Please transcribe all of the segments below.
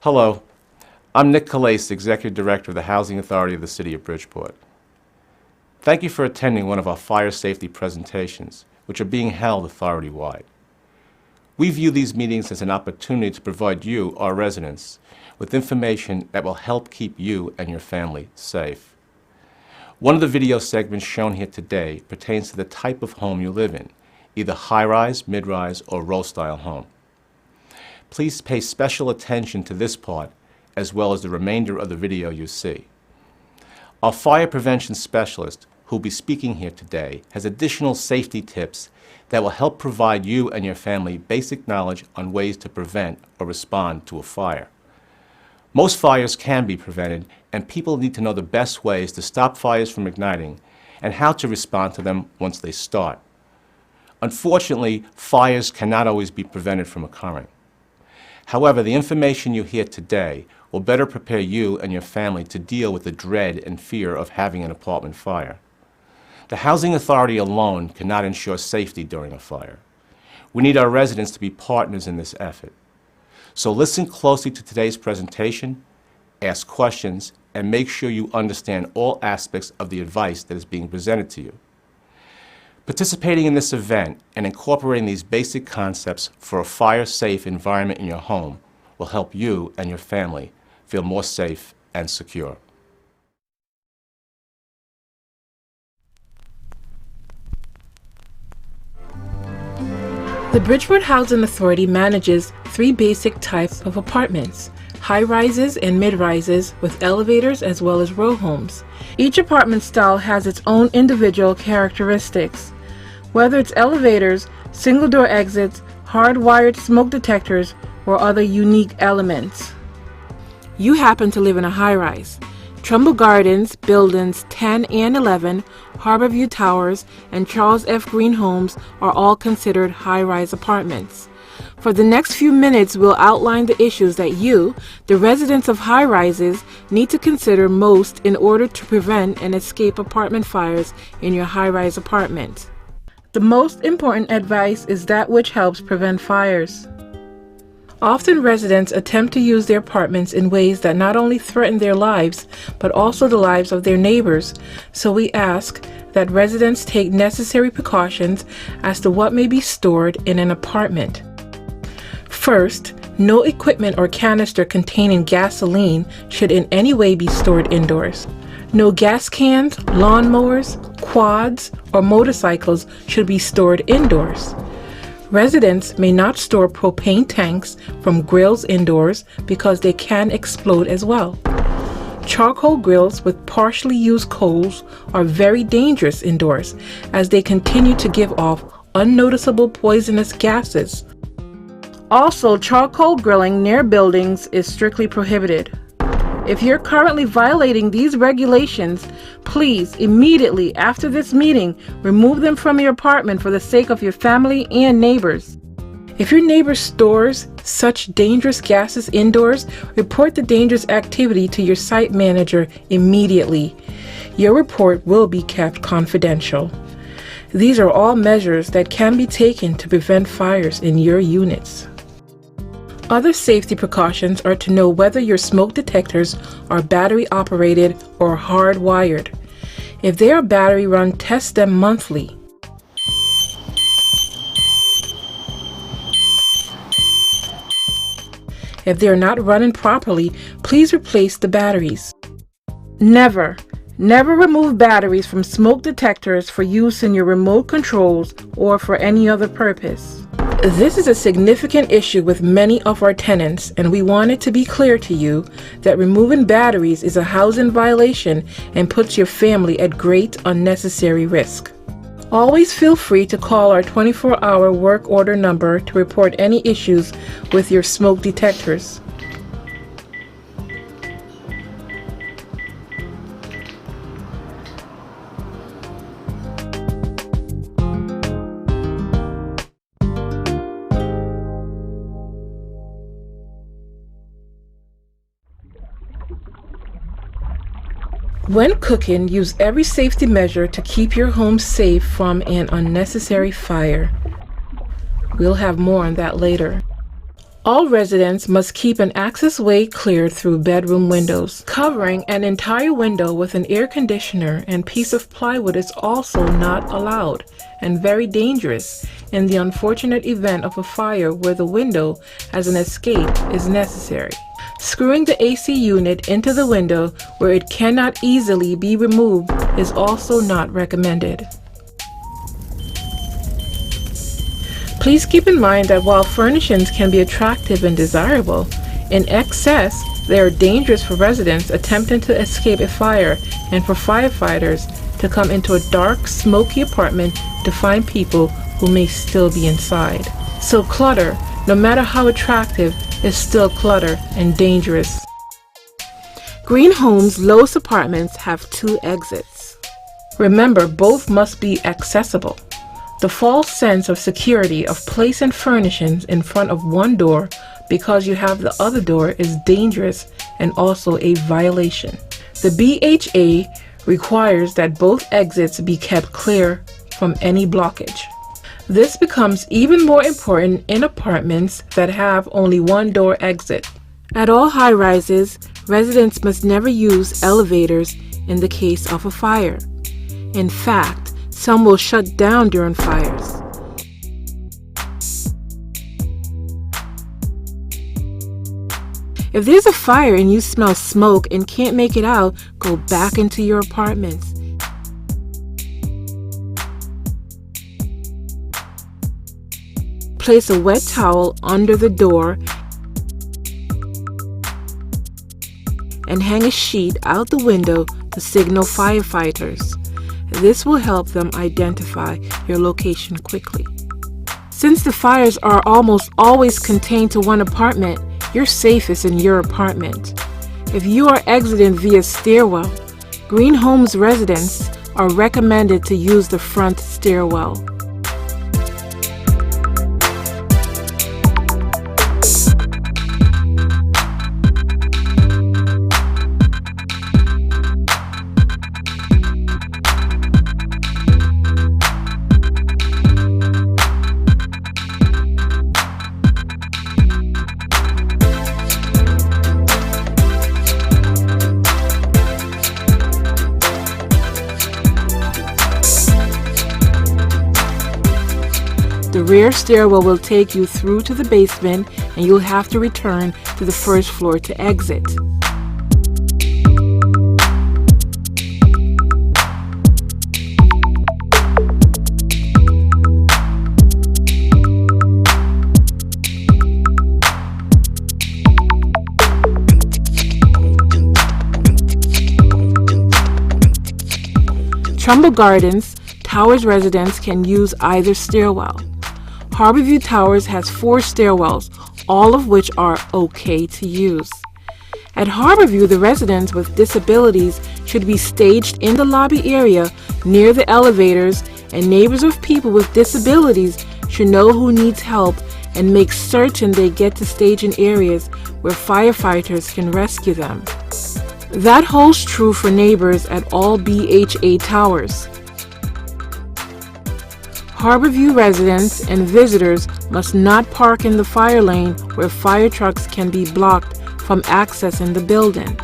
Hello, I'm Nick Calais, Executive Director of the Housing Authority of the City of Bridgeport. Thank you for attending one of our fire safety presentations, which are being held authority-wide. We view these meetings as an opportunity to provide you, our residents, with information that will help keep you and your family safe. One of the video segments shown here today pertains to the type of home you live in, either high-rise, mid-rise, or row-style home. Please pay special attention to this part as well as the remainder of the video you see. Our fire prevention specialist, who will be speaking here today, has additional safety tips that will help provide you and your family basic knowledge on ways to prevent or respond to a fire. Most fires can be prevented, and people need to know the best ways to stop fires from igniting and how to respond to them once they start. Unfortunately, fires cannot always be prevented from occurring. However, the information you hear today will better prepare you and your family to deal with the dread and fear of having an apartment fire. The Housing Authority alone cannot ensure safety during a fire. We need our residents to be partners in this effort. So listen closely to today's presentation, ask questions, and make sure you understand all aspects of the advice that is being presented to you. Participating in this event and incorporating these basic concepts for a fire-safe environment in your home will help you and your family feel more safe and secure. The Bridgeport Housing Authority manages 3 basic types of apartments: high-rises and mid-rises with elevators as well as row homes. Each apartment style has its own individual characteristics. Whether it's elevators, single-door exits, hardwired smoke detectors, or other unique elements. You happen to live in a high-rise. Trumbull Gardens, Buildings 10 and 11, Harborview Towers, and Charles F. Green Homes are all considered high-rise apartments. For the next few minutes, we'll outline the issues that you, the residents of high-rises, need to consider most in order to prevent and escape apartment fires in your high-rise apartment. The most important advice is that which helps prevent fires. Often residents attempt to use their apartments in ways that not only threaten their lives, but also the lives of their neighbors. So we ask that residents take necessary precautions as to what may be stored in an apartment. First, no equipment or canister containing gasoline should in any way be stored indoors. No gas cans, lawnmowers, quads, or motorcycles should be stored indoors. Residents may not store propane tanks from grills indoors because they can explode as well. Charcoal grills with partially used coals are very dangerous indoors as they continue to give off unnoticeable poisonous gases. Also, charcoal grilling near buildings is strictly prohibited. If you're currently violating these regulations, please immediately after this meeting remove them from your apartment for the sake of your family and neighbors. If your neighbor stores such dangerous gases indoors, report the dangerous activity to your site manager immediately. Your report will be kept confidential. These are all measures that can be taken to prevent fires in your units. Other safety precautions are to know whether your smoke detectors are battery operated or hardwired. If they are battery run, test them monthly. If they are not running properly, please replace the batteries. Never remove batteries from smoke detectors for use in your remote controls or for any other purpose. This is a significant issue with many of our tenants, and we want it to be clear to you that removing batteries is a housing violation and puts your family at great unnecessary risk. Always feel free to call our 24-hour work order number to report any issues with your smoke detectors. When cooking, use every safety measure to keep your home safe from an unnecessary fire. We'll have more on that later. All residents must keep an access way cleared through bedroom windows. Covering an entire window with an air conditioner and piece of plywood is also not allowed and very dangerous in the unfortunate event of a fire where the window as an escape is necessary. Screwing the AC unit into the window where it cannot easily be removed is also not recommended. Please keep in mind that while furnishings can be attractive and desirable, in excess, they are dangerous for residents attempting to escape a fire and for firefighters to come into a dark, smoky apartment to find people who may still be inside. So clutter, no matter how attractive, is still clutter and dangerous. Green Homes' lowest apartments have 2 exits. Remember, both must be accessible. The false sense of security of placing furnishings in front of one door because you have the other door is dangerous and also a violation. The BHA requires that both exits be kept clear from any blockage. This becomes even more important in apartments that have only one door exit. At all high-rises, residents must never use elevators in the case of a fire. In fact, some will shut down during fires. If there's a fire and you smell smoke and can't make it out, go back into your apartments. Place a wet towel under the door and hang a sheet out the window to signal firefighters. This will help them identify your location quickly. Since the fires are almost always contained to one apartment, you're safest in your apartment. If you are exiting via stairwell, Green Homes residents are recommended to use the front stairwell. The rear stairwell will take you through to the basement and you'll have to return to the first floor to exit. Trumbull Gardens, Towers residents can use either stairwell. Harborview Towers has 4 stairwells, all of which are okay to use. At Harborview, the residents with disabilities should be staged in the lobby area near the elevators, and neighbors of people with disabilities should know who needs help and make certain they get to staging areas where firefighters can rescue them. That holds true for neighbors at all BHA towers. Harborview residents and visitors must not park in the fire lane where fire trucks can be blocked from accessing the building.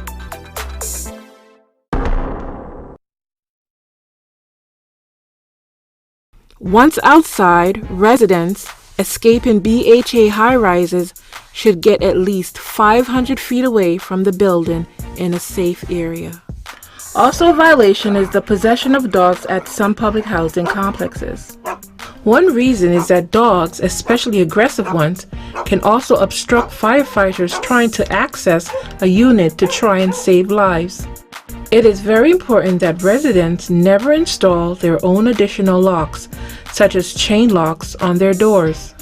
Once outside, residents escaping BHA high-rises should get at least 500 feet away from the building in a safe area. Also a violation is the possession of dogs at some public housing complexes. One reason is that dogs, especially aggressive ones, can also obstruct firefighters trying to access a unit to try and save lives. It is very important that residents never install their own additional locks, such as chain locks, on their doors.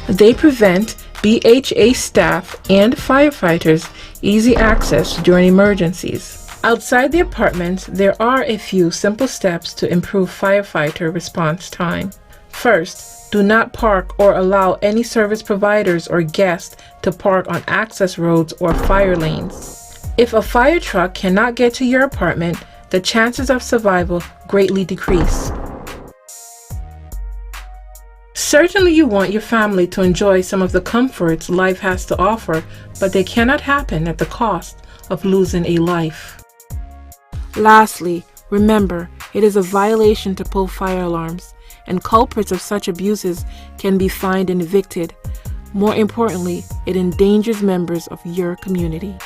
They prevent BHA staff and firefighters easy access during emergencies. Outside the apartments, there are a few simple steps to improve firefighter response time. First, do not park or allow any service providers or guests to park on access roads or fire lanes. If a fire truck cannot get to your apartment, the chances of survival greatly decrease. Certainly you want your family to enjoy some of the comforts life has to offer, but they cannot happen at the cost of losing a life. Lastly, remember, it is a violation to pull fire alarms, and culprits of such abuses can be fined and evicted. More importantly, it endangers members of your community.